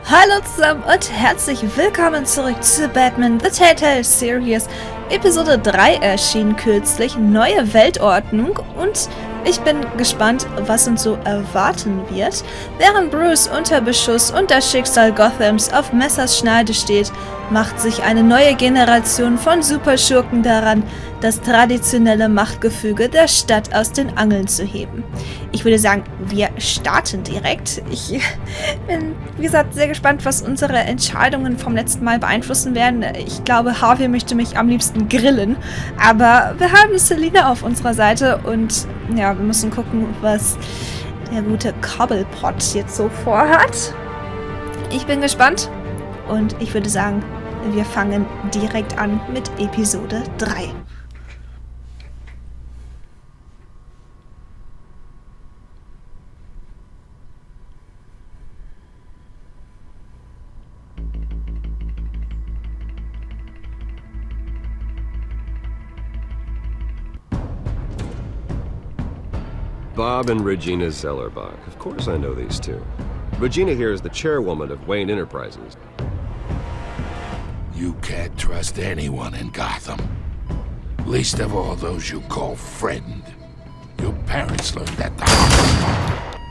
Hallo zusammen und herzlich willkommen zurück zu Batman The Telltale Series. Episode 3 erschien kürzlich, neue Weltordnung, und ich bin gespannt, was uns so erwarten wird. Während Bruce unter Beschuss und das Schicksal Gothams auf Messers Schneide steht, macht sich eine neue Generation von Superschurken daran, das traditionelle Machtgefüge der Stadt aus den Angeln zu heben. Ich würde sagen, wir starten direkt. Ich bin, wie gesagt, sehr gespannt, was unsere Entscheidungen vom letzten Mal beeinflussen werden. Ich glaube, Harvey möchte mich am liebsten grillen, aber wir haben Selina auf unserer Seite und ja, wir müssen gucken, was der gute Cobblepot jetzt so vorhat. Ich bin gespannt und ich würde sagen, wir fangen direkt an mit Episode 3. Bob and Regina Zellerbach. Of course I know these two. Regina here is the chairwoman of Wayne Enterprises. You can't trust anyone in Gotham. Least of all those you call friend. Your parents learned that the hard way.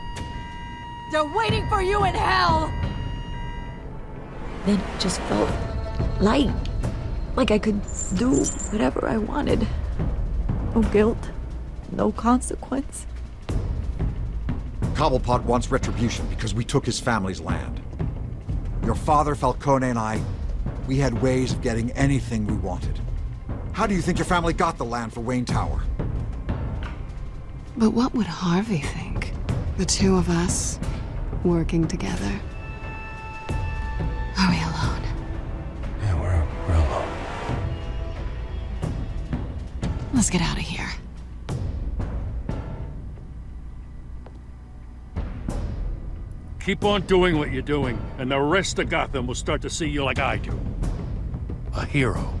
They're waiting for you in hell! Then it just felt light. Like I could do whatever I wanted. No guilt. No consequence. Cobblepot wants retribution because we took his family's land. Your father, Falcone, and I, we had ways of getting anything we wanted. How do you think your family got the land for Wayne Tower? But what would Harvey think? The two of us, working together. Are we alone? Yeah, we're alone. Let's get out of here. Keep on doing what you're doing, and the rest of Gotham will start to see you like I do. A hero.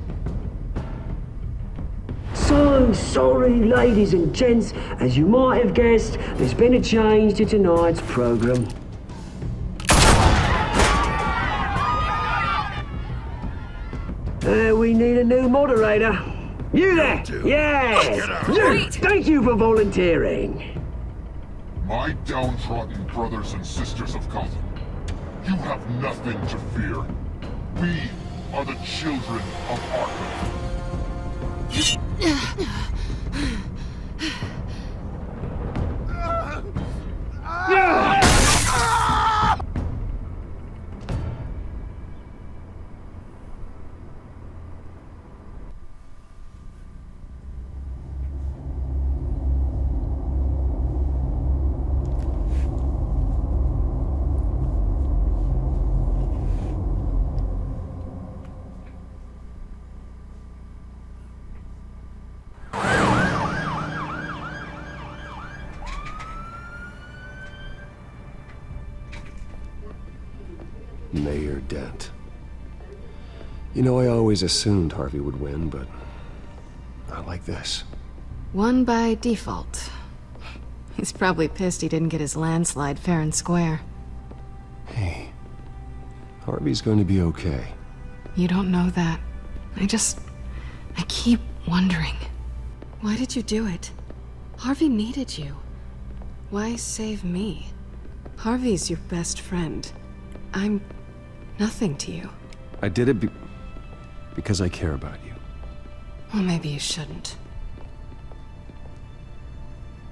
So sorry, ladies and gents. As you might have guessed, there's been a change to tonight's program. We need a new moderator. You there? Yeah! You! Thank you for volunteering. My downtrodden brothers and sisters of Gotham, you have nothing to fear. We are the children of Arkham. Mayor Dent. You know, I always assumed Harvey would win, but not like this. Won by default. He's probably pissed he didn't get his landslide fair and square. Hey, Harvey's going to be okay. You don't know that. I keep wondering. Why did you do it? Harvey needed you. Why save me? Harvey's your best friend. I'm nothing to you. I did it because I care about you. Well, maybe you shouldn't.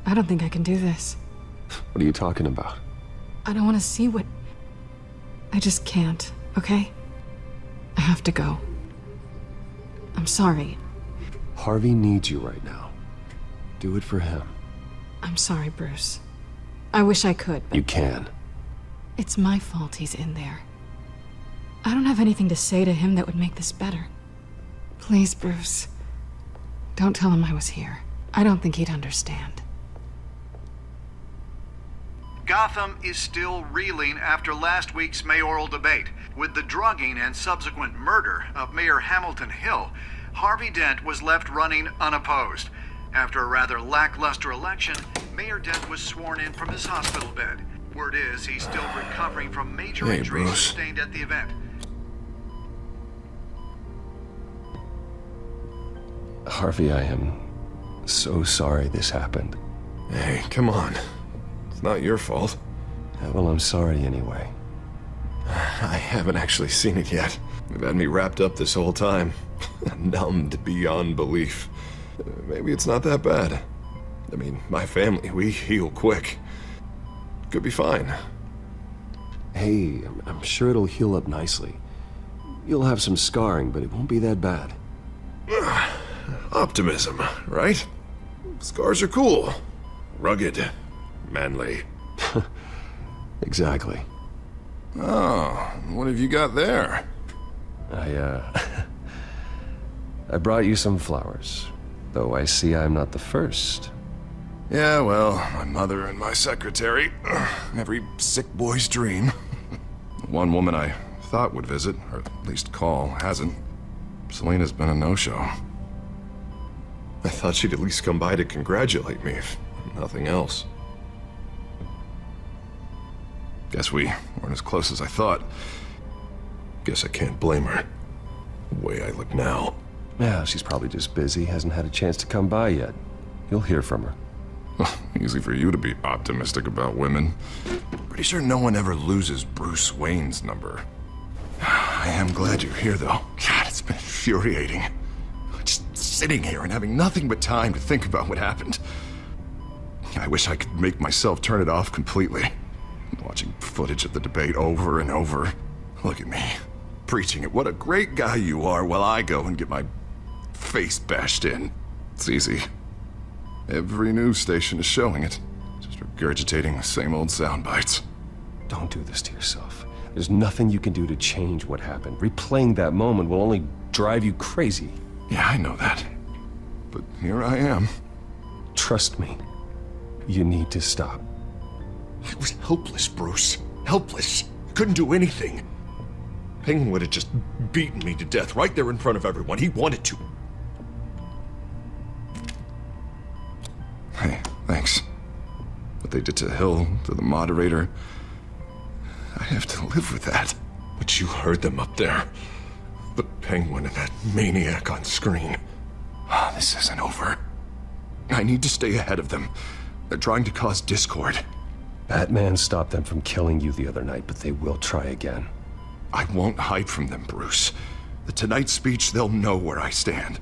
I don't think I can do this. What are you talking about? I don't want to see what... I just can't, okay? I have to go. I'm sorry. Harvey needs you right now. Do it for him. I'm sorry, Bruce. I wish I could, but... You can. It's my fault he's in there. I don't have anything to say to him that would make this better. Please, Bruce. Don't tell him I was here. I don't think he'd understand. Gotham is still reeling after last week's mayoral debate. With the drugging and subsequent murder of Mayor Hamilton Hill, Harvey Dent was left running unopposed. After a rather lackluster election, Mayor Dent was sworn in from his hospital bed. Word is he's still recovering from major Hey, injuries Bruce. sustained at the event. Harvey, I am so sorry this happened. Hey, come on. It's not your fault. Well, I'm sorry anyway. I haven't actually seen it yet. They've had me wrapped up this whole time. Numbed beyond belief. Maybe it's not that bad. I mean, my family, we heal quick. Could be fine. Hey, I'm sure it'll heal up nicely. You'll have some scarring, but it won't be that bad. Optimism, right? Scars are cool. Rugged. Manly. Exactly. Oh, what have you got there? I brought you some flowers. Though I see I'm not the first. Yeah, well, my mother and my secretary. Every sick boy's dream. One woman I thought would visit, or at least call, hasn't. Selena's been a no-show. I thought she'd at least come by to congratulate me, if nothing else. Guess we weren't as close as I thought. Guess I can't blame her. The way I look now. Yeah, she's probably just busy, hasn't had a chance to come by yet. You'll hear from her. Easy for you to be optimistic about women. Pretty sure no one ever loses Bruce Wayne's number. I am glad you're here, though. God, it's been infuriating. Just sitting here and having nothing but time to think about what happened. I wish I could make myself turn it off completely. Watching footage of the debate over and over. Look at me, preaching it. What a great guy you are, while I go and get my face bashed in. It's easy. Every news station is showing it. Just regurgitating the same old sound bites. Don't do this to yourself. There's nothing you can do to change what happened. Replaying that moment will only drive you crazy. Yeah, I know that. But here I am. Trust me. You need to stop. I was helpless, Bruce. Helpless. Couldn't do anything. Penguin would have just beaten me to death right there in front of everyone. He wanted to. Hey, thanks. What they did to Hill, to the moderator, I have to live with that. But you heard them up there. The Penguin and that maniac on screen. This isn't over. I need to stay ahead of them. They're trying to cause discord. Batman stopped them from killing you the other night, but they will try again. I won't hide from them, Bruce. The Tonight speech, they'll know where I stand.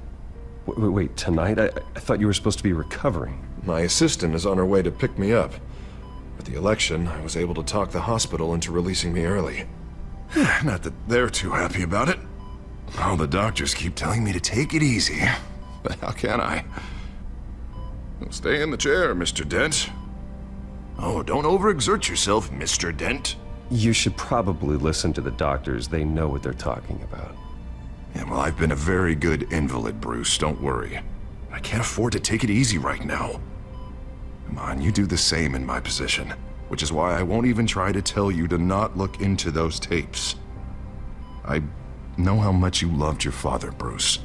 Wait, tonight? I thought you were supposed to be recovering. My assistant is on her way to pick me up. At the election, I was able to talk the hospital into releasing me early. Not that they're too happy about it. All the doctors keep telling me to take it easy. But how can I? Stay in the chair, Mr. Dent. Oh, don't overexert yourself, Mr. Dent. You should probably listen to the doctors. They know what they're talking about. Yeah, well, I've been a very good invalid, Bruce. Don't worry. I can't afford to take it easy right now. Come on, you do the same in my position. Which is why I won't even try to tell you to not look into those tapes. I know how much you loved your father, Bruce.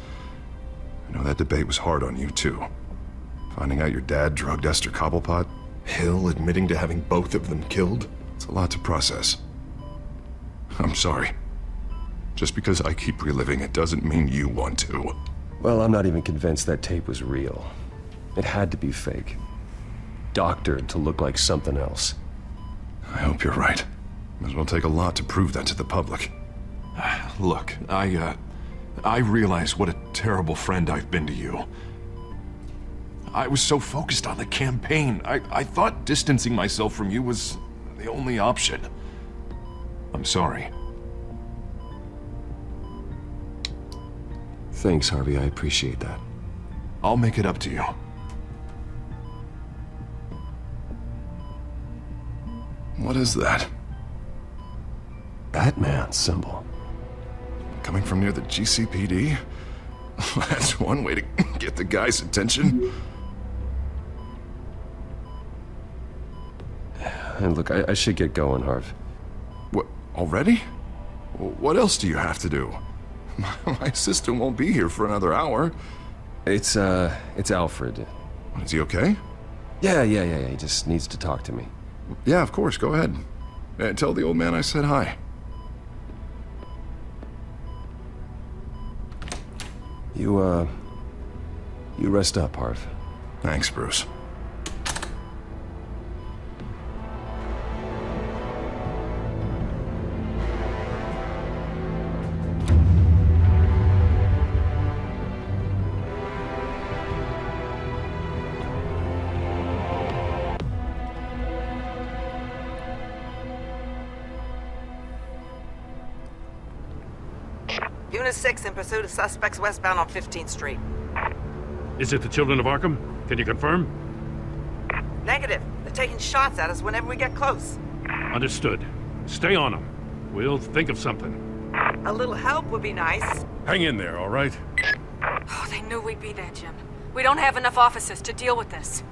I know that debate was hard on you, too. Finding out your dad drugged Esther Cobblepot, Hill admitting to having both of them killed, it's a lot to process. I'm sorry. Just because I keep reliving it doesn't mean you want to. Well, I'm not even convinced that tape was real. It had to be fake. Doctored to look like something else. I hope you're right. It will take a lot to prove that to the public. Look, I realize what a terrible friend I've been to you. I was so focused on the campaign. I thought distancing myself from you was the only option. I'm sorry. Thanks, Harvey. I appreciate that. I'll make it up to you. What is that? Batman symbol. Coming from near the GCPD? That's one way to get the guy's attention. And look, I should get going, Harv. What, already? What else do you have to do? My assistant won't be here for another hour. It's Alfred. Is he okay? Yeah, he just needs to talk to me. Yeah, of course, go ahead. Tell the old man I said hi. You rest up, Harv. Thanks, Bruce. Unit 6 in pursuit of suspects westbound on 15th Street. Is it the Children of Arkham? Can you confirm? Negative. They're taking shots at us whenever we get close. Understood. Stay on them. We'll think of something. A little help would be nice. Hang in there, all right? Oh, they knew we'd be there, Jim. We don't have enough officers to deal with this.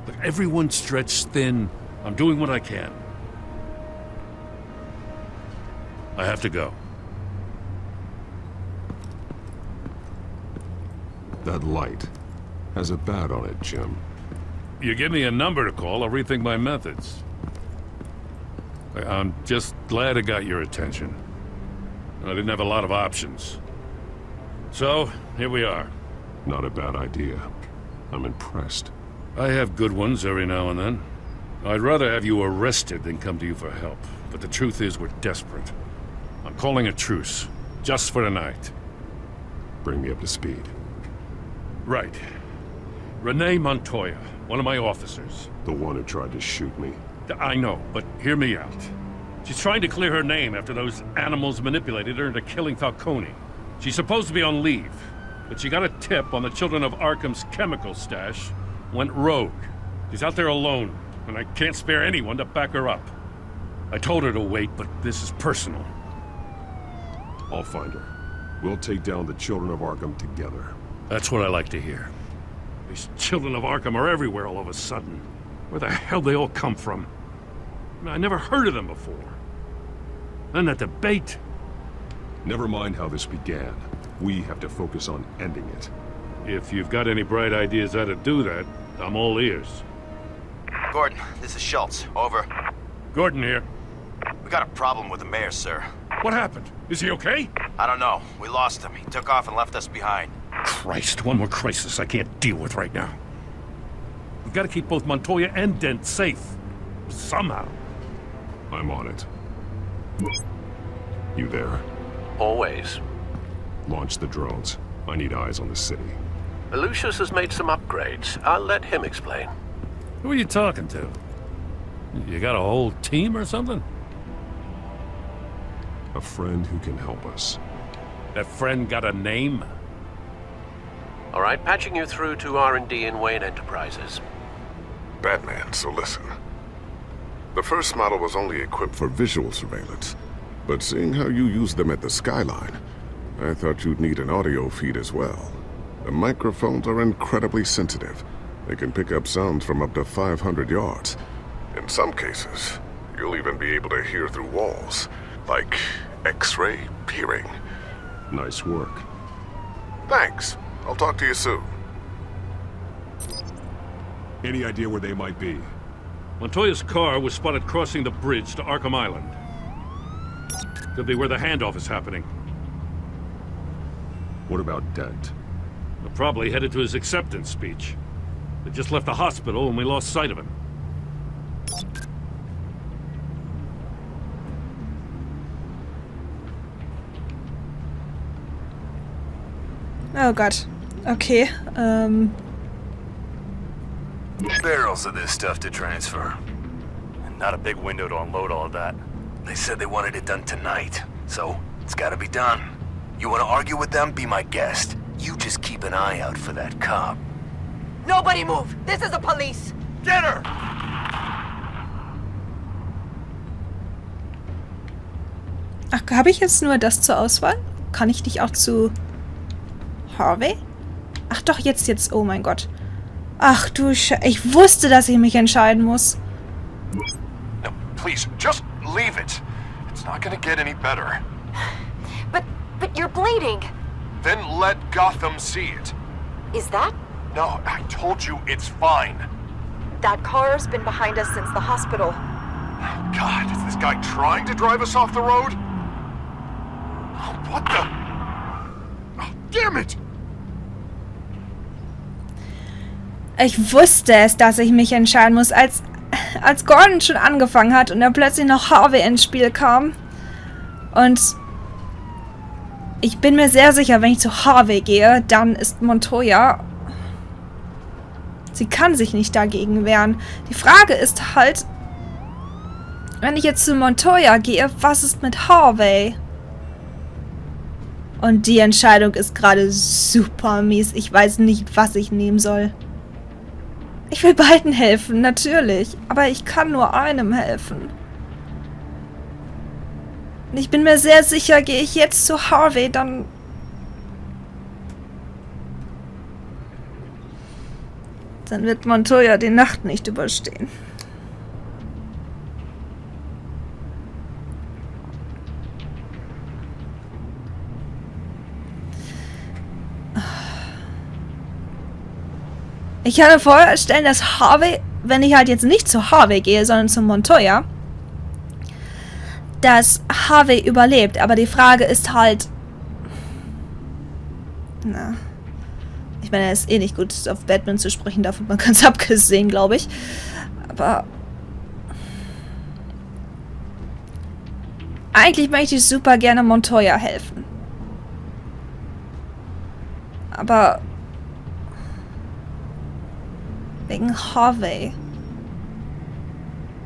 Look, everyone's stretched thin. I'm doing what I can. I have to go. That light has a bat on it, Jim. You give me a number to call, I'll rethink my methods. I'm just glad I got your attention. I didn't have a lot of options. So, here we are. Not a bad idea. I'm impressed. I have good ones every now and then. I'd rather have you arrested than come to you for help. But the truth is, we're desperate. I'm calling a truce, just for tonight. Bring me up to speed. Right. Renee Montoya, one of my officers. The one who tried to shoot me. I know, but hear me out. She's trying to clear her name after those animals manipulated her into killing Falcone. She's supposed to be on leave, but she got a tip on the Children of Arkham's chemical stash, went rogue. She's out there alone, and I can't spare anyone to back her up. I told her to wait, but this is personal. I'll find her. We'll take down the Children of Arkham together. That's what I like to hear. These Children of Arkham are everywhere all of a sudden. Where the hell they all come from? I never heard of them before. Then that debate. Never mind how this began. We have to focus on ending it. If you've got any bright ideas how to do that, I'm all ears. Gordon, this is Schultz. Over. Gordon here. We got a problem with the mayor, sir. What happened? Is he okay? I don't know. We lost him. He took off and left us behind. Christ, one more crisis I can't deal with right now. We've got to keep both Montoya and Dent safe. Somehow. I'm on it. You there? Always. Launch the drones. I need eyes on the city. Lucius has made some upgrades. I'll let him explain. Who are you talking to? You got a whole team or something? A friend who can help us. That friend got a name? All right, patching you through to R&D in Wayne Enterprises. Batman, so listen. The first model was only equipped for visual surveillance, but seeing how you use them at the skyline, I thought you'd need an audio feed as well. The microphones are incredibly sensitive. They can pick up sounds from up to 500 yards. In some cases, you'll even be able to hear through walls, like X-ray peering. Nice work. Thanks. I'll talk to you soon. Any idea where they might be? Montoya's car was spotted crossing the bridge to Arkham Island. Could be where the handoff is happening. What about Dent? They're probably headed to his acceptance speech. They just left the hospital and we lost sight of him. Oh god. Okay, Barrels of this stuff to transfer. And not a big window to unload all of that. They said they wanted it done tonight, so it's gotta be done. You wanna argue with them? Be my guest. You just keep an eye out for that cop. Nobody move! This is the police! Get her! Ach, habe ich jetzt nur das zur Auswahl? Kann ich nicht auch zu Harvey? Ach doch, jetzt. Oh mein Gott. Ach du ich wusste, dass ich mich entscheiden muss. No, please, just leave it. It's not gonna get any better. But you're bleeding. Then let Gotham see it. Is that? No, I told you it's fine. That car's been behind us since the hospital. God, is this guy trying to drive us off the road? Oh, what the? Oh, damn it! Ich wusste es, dass ich mich entscheiden muss, als Gordon schon angefangen hat und dann plötzlich noch Harvey ins Spiel kam. Und ich bin mir sehr sicher, wenn ich zu Harvey gehe, dann ist Montoya... Sie kann sich nicht dagegen wehren. Die Frage ist halt, wenn ich jetzt zu Montoya gehe, was ist mit Harvey? Und die Entscheidung ist gerade super mies. Ich weiß nicht, was ich nehmen soll. Ich will beiden helfen, natürlich. Aber ich kann nur einem helfen. Und ich bin mir sehr sicher, gehe ich jetzt zu Harvey, dann... Dann wird Montoya die Nacht nicht überstehen. Ich kann mir vorstellen, dass Harvey, wenn ich halt jetzt nicht zu Harvey gehe, sondern zu Montoya, dass Harvey überlebt. Aber die Frage ist halt... Na... Ich meine, er ist eh nicht gut, auf Batman zu sprechen, davon mal ganz abgesehen, glaube ich. Aber... Eigentlich möchte ich super gerne Montoya helfen. Aber... Wegen Harvey.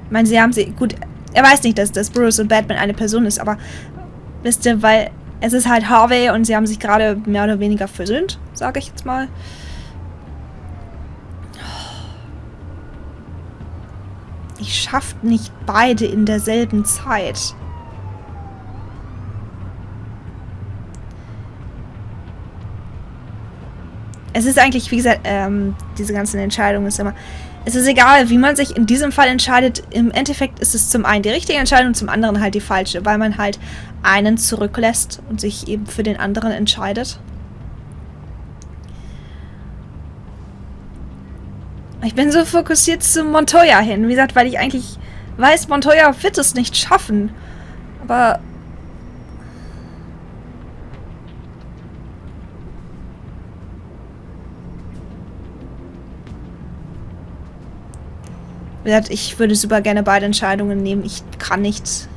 Ich meine, sie haben sie... Gut, er weiß nicht, dass Bruce und Batman eine Person ist, aber... Wisst ihr, weil... Es ist halt Harvey und sie haben sich gerade mehr oder weniger versöhnt, sage ich jetzt mal. Ich schaffe nicht beide in derselben Zeit. Es ist eigentlich, wie gesagt, diese ganzen Entscheidungen ist immer... Es ist egal, wie man sich in diesem Fall entscheidet. Im Endeffekt ist es zum einen die richtige Entscheidung, zum anderen halt die falsche, weil man halt einen zurücklässt und sich eben für den anderen entscheidet. Ich bin so fokussiert zu Montoya hin, wie gesagt, weil ich eigentlich weiß, Montoya wird es nicht schaffen. Aber... Wie gesagt, ich würde super gerne beide Entscheidungen nehmen. Ich kann nicht.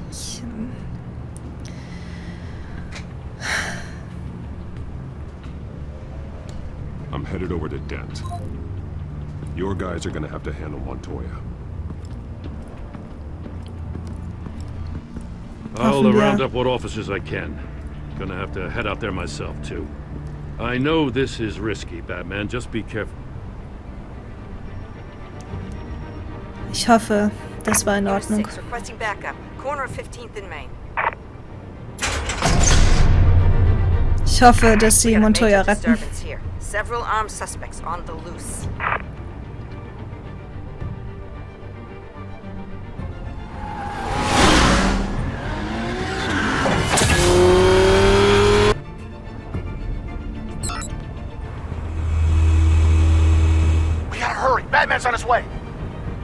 I'm headed over to Dent. Your guys are gonna have to handle Montoya. I'll round up what officers I can. Gonna have to head out there myself, too. I know this is risky, Batman. Just be careful. Ich hoffe, das war in Ordnung. Requesting backup. Corner of 15th and Main. Ich hoffe, dass sie Montoya retten. Several armed suspects on the loose. We gotta hurry. Batman's on his way.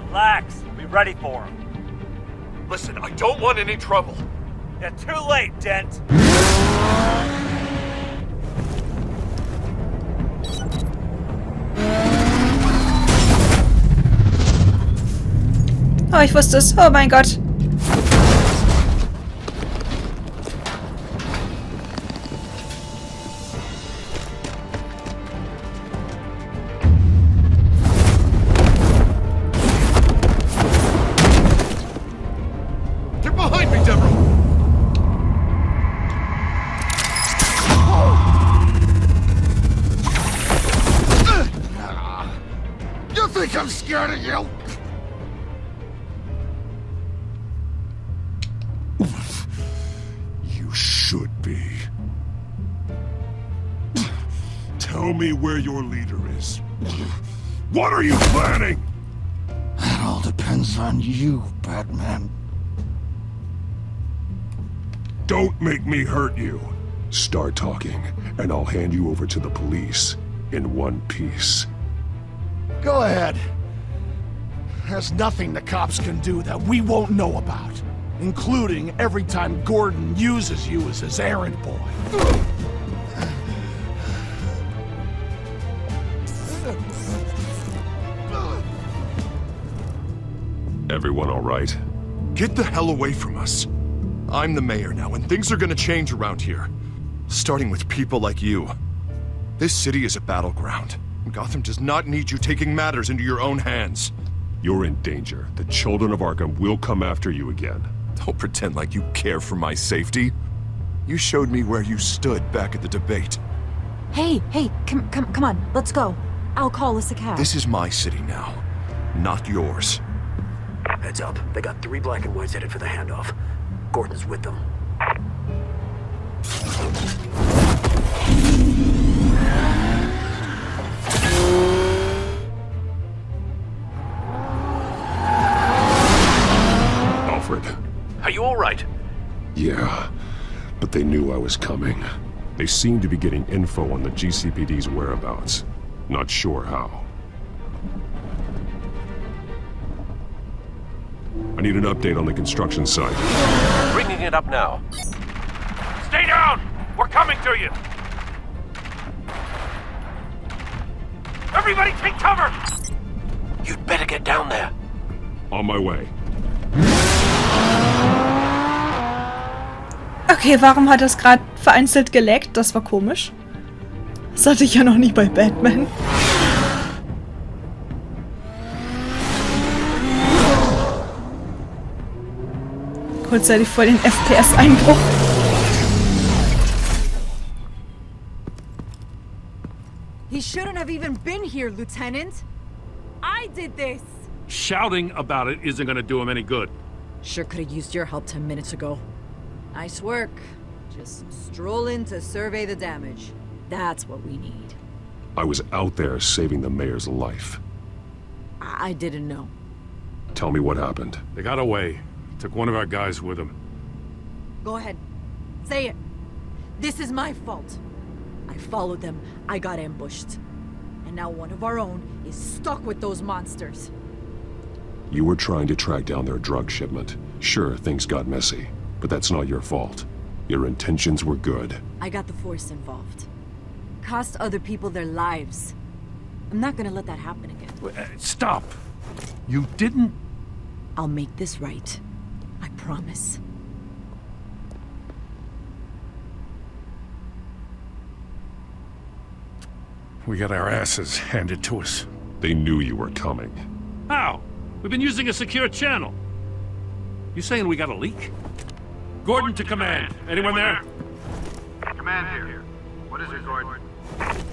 Relax. Be ready for him. Listen, I don't want any trouble. Yeah, too late, Dent. Oh, ich wusste es. Oh mein Gott. Get behind me, Deborah! You think I'm scared of you? Should be. Tell me where your leader is. What are you planning? That all depends on you, Batman. Don't make me hurt you. Start talking, and I'll hand you over to the police in one piece. Go ahead. There's nothing the cops can do that we won't know about, including every time Gordon uses you as his errand boy. Everyone all right? Get the hell away from us. I'm the mayor now, and things are gonna change around here. Starting with people like you. This city is a battleground. Gotham does not need you taking matters into your own hands. You're in danger. The children of Arkham will come after you again. Don't pretend like you care for my safety. You showed me where you stood back at the debate. Hey, come on, let's go. I'll call us a cab. This is my city now, not yours. Heads up, they got 3 black and whites headed for the handoff. Gordon's with them. Alfred. Are you all right? Yeah, but they knew I was coming. They seem to be getting info on the GCPD's whereabouts. Not sure how. I need an update on the construction site. Bringing it up now. Stay down! We're coming to you! Everybody take cover! You'd better get down there. On my way. Okay, warum hat das gerade vereinzelt geleckt? Das war komisch. Das hatte ich ja noch nie bei Batman. Kurzzeitig voll den FPS-Einbruch. He shouldn't have even been here, Lieutenant. I did this. Shouting about it isn't gonna do him any good. Sure could have used your help 10 minutes ago. Nice work. Just stroll in to survey the damage. That's what we need. I was out there saving the mayor's life. I didn't know. Tell me what happened. They got away. Took one of our guys with them. Go ahead. Say it. This is my fault. I followed them. I got ambushed. And now one of our own is stuck with those monsters. You were trying to track down their drug shipment. Sure, things got messy, but that's not your fault. Your intentions were good. I got the Force involved. Cost other people their lives. I'm not gonna let that happen again. Stop! You didn't... I'll make this right. I promise. We got our asses handed to us. They knew you were coming. How? We've been using a secure channel. You saying we got a leak? Gordon to command. Anyone there? Command here. What is it, Gordon?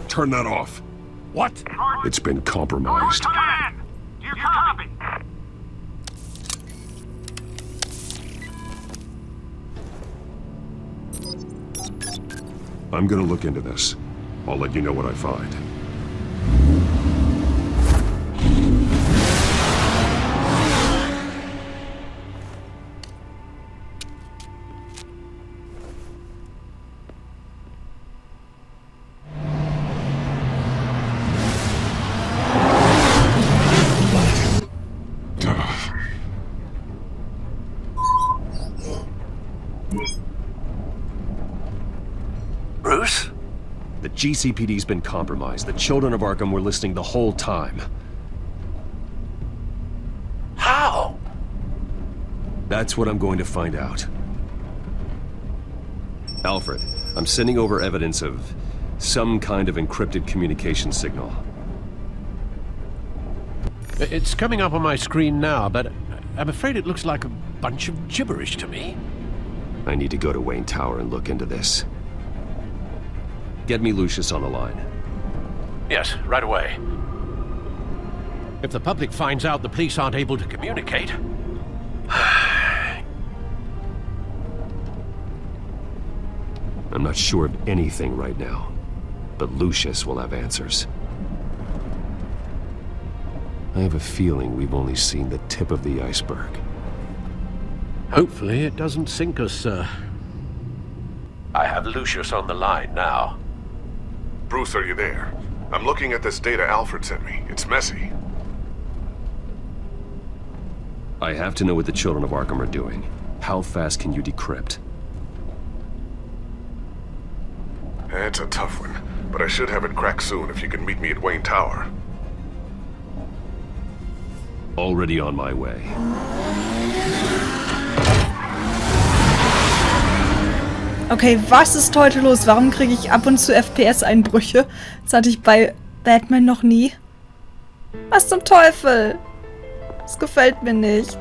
Turn that off. What? It's been compromised. Command! Do you copy? I'm gonna look into this. I'll let you know what I find. Bruce? The GCPD's been compromised. The children of Arkham were listening the whole time. How? That's what I'm going to find out. Alfred, I'm sending over evidence of some kind of encrypted communication signal. It's coming up on my screen now, but I'm afraid it looks like a bunch of gibberish to me. I need to go to Wayne Tower and look into this. Get me Lucius on the line. Yes, right away. If the public finds out the police aren't able to communicate... I'm not sure of anything right now, but Lucius will have answers. I have a feeling we've only seen the tip of the iceberg. Hopefully it doesn't sink us, sir. I have Lucius on the line now. Bruce, are you there? I'm looking at this data Alfred sent me. It's messy. I have to know what the children of Arkham are doing. How fast can you decrypt? It's a tough one, but I should have it cracked soon if you can meet me at Wayne Tower. Already on my way. Okay, was ist heute los? Warum kriege ich ab und zu FPS-Einbrüche? Das hatte ich bei Batman noch nie. Was zum Teufel? Das gefällt mir nicht.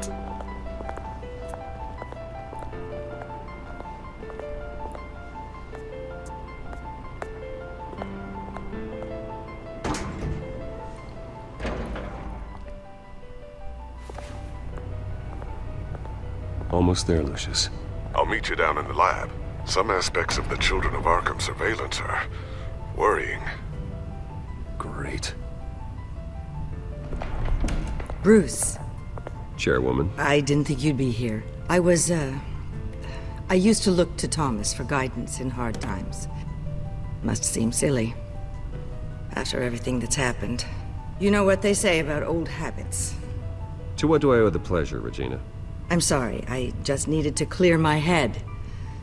Almost there, Lucius. I'll meet you down in the lab. Some aspects of the Children of Arkham surveillance are worrying. Great. Bruce. Chairwoman. I didn't think you'd be here. I used to look to Thomas for guidance in hard times. Must seem silly. After everything that's happened. You know what they say about old habits. To what do I owe the pleasure, Regina? I'm sorry, I just needed to clear my head.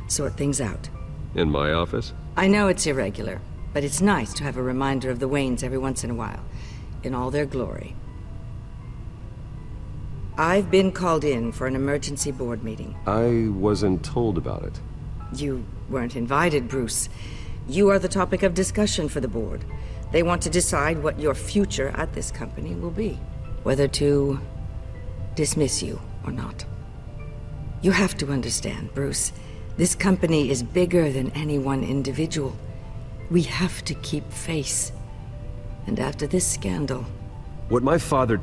Sort things out. In my office? I know it's irregular, but it's nice to have a reminder of the Waynes every once in a while. In all their glory. I've been called in for an emergency board meeting. I wasn't told about it. You weren't invited, Bruce. You are the topic of discussion for the board. They want to decide what your future at this company will be. Whether to dismiss you or not. You have to understand, Bruce. This company is bigger than any one individual. We have to keep face. And after this scandal... What my father...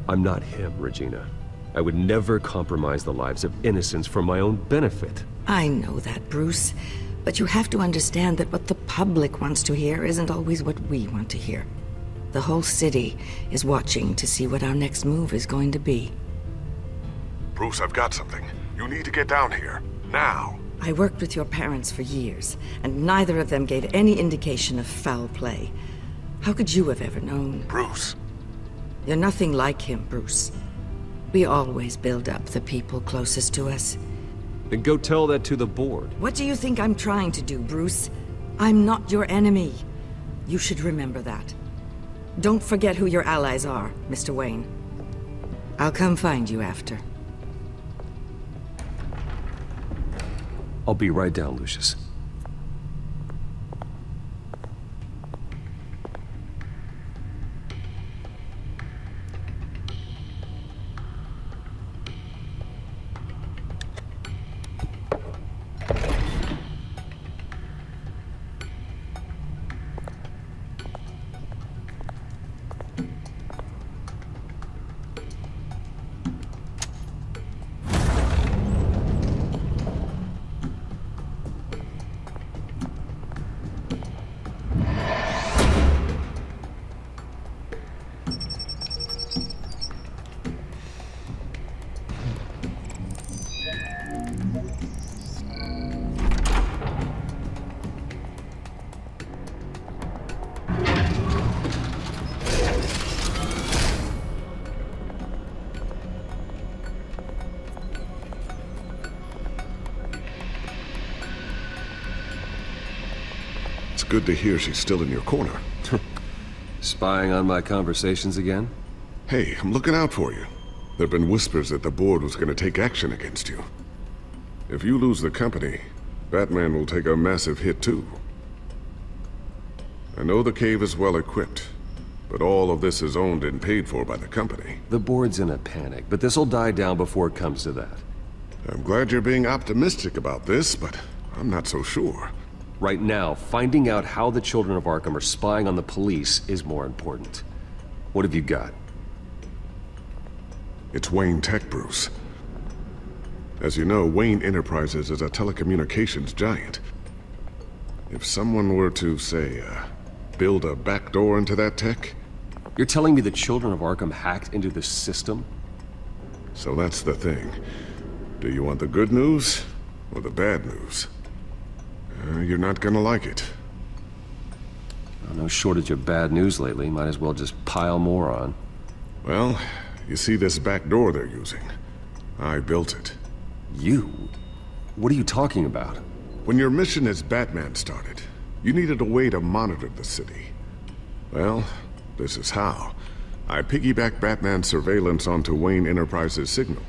I'm not him, Regina. I would never compromise the lives of innocents for my own benefit. I know that, Bruce. But you have to understand that what the public wants to hear isn't always what we want to hear. The whole city is watching to see what our next move is going to be. Bruce, I've got something. You need to get down here. Now. I worked with your parents for years, and neither of them gave any indication of foul play. How could you have ever known? Bruce. You're nothing like him, Bruce. We always build up the people closest to us. Then go tell that to the board. What do you think I'm trying to do, Bruce? I'm not your enemy. You should remember that. Don't forget who your allies are, Mr. Wayne. I'll come find you after. I'll be right down, Lucius. Good to hear she's still in your corner. Spying on my conversations again? Hey, I'm looking out for you. There've been whispers that the board was going to take action against you. If you lose the company, Batman will take a massive hit too. I know the cave is well equipped, but all of this is owned and paid for by the company. The board's in a panic, but this'll die down before it comes to that. I'm glad you're being optimistic about this, but I'm not so sure. Right now, finding out how the children of Arkham are spying on the police is more important. What have you got? It's Wayne Tech, Bruce. As you know, Wayne Enterprises is a telecommunications giant. If someone were to, say, build a backdoor into that tech... You're telling me the children of Arkham hacked into the system? So that's the thing. Do you want the good news or the bad news? You're not gonna like it. No shortage of bad news lately. Might as well just pile more on. Well, You see this back door they're using? I built it. You? What are you talking about? When your mission as Batman started, you needed a way to monitor the city. Well, this is how. I piggybacked Batman's surveillance onto Wayne Enterprises' signal.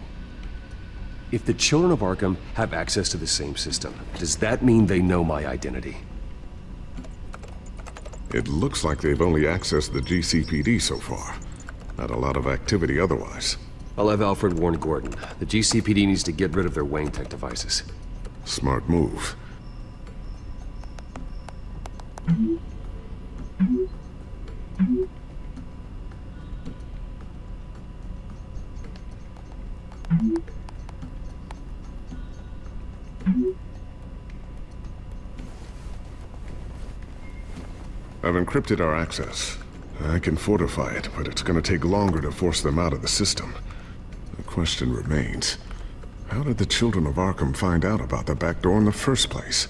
If the children of Arkham have access to the same system, does that mean they know my identity? It looks like they've only accessed the GCPD so far. Not a lot of activity otherwise. I'll have Alfred warn Gordon. The GCPD needs to get rid of their Wayne Tech devices. Smart move. I've encrypted our access. I can fortify it, but it's gonna take longer to force them out of the system. The question remains, how did the children of Arkham find out about the back door in the first place?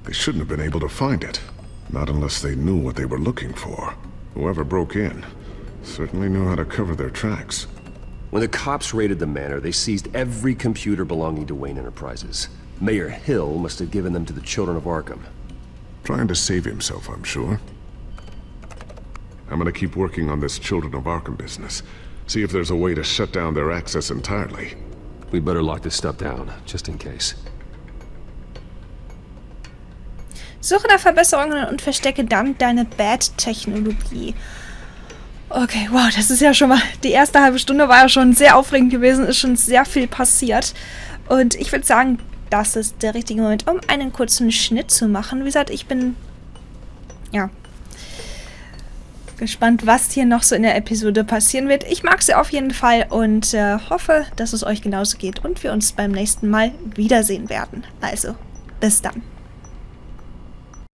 They shouldn't have been able to find it. Not unless they knew what they were looking for. Whoever broke in certainly knew how to cover their tracks. When the cops raided the manor, they seized every computer belonging to Wayne Enterprises. Mayor Hill must have given them to the children of Arkham. Trying to save himself, I'm sure. I'm gonna keep working on this Children of Arkham business. See if there's a way to shut down their access entirely. We better lock this stuff down, just in case. Suche nach Verbesserungen und verstecke dann deine Bat-Technologie. Okay, wow, das ist ja schon mal... Die erste halbe Stunde war ja schon sehr aufregend gewesen, ist schon sehr viel passiert. Und ich würde sagen, das ist der richtige Moment, um einen kurzen Schnitt zu machen. Wie gesagt, ich bin... ja... gespannt, was hier noch so in der Episode passieren wird. Ich mag sie auf jeden Fall und hoffe, dass es euch genauso geht und wir uns beim nächsten Mal wiedersehen werden. Also, bis dann.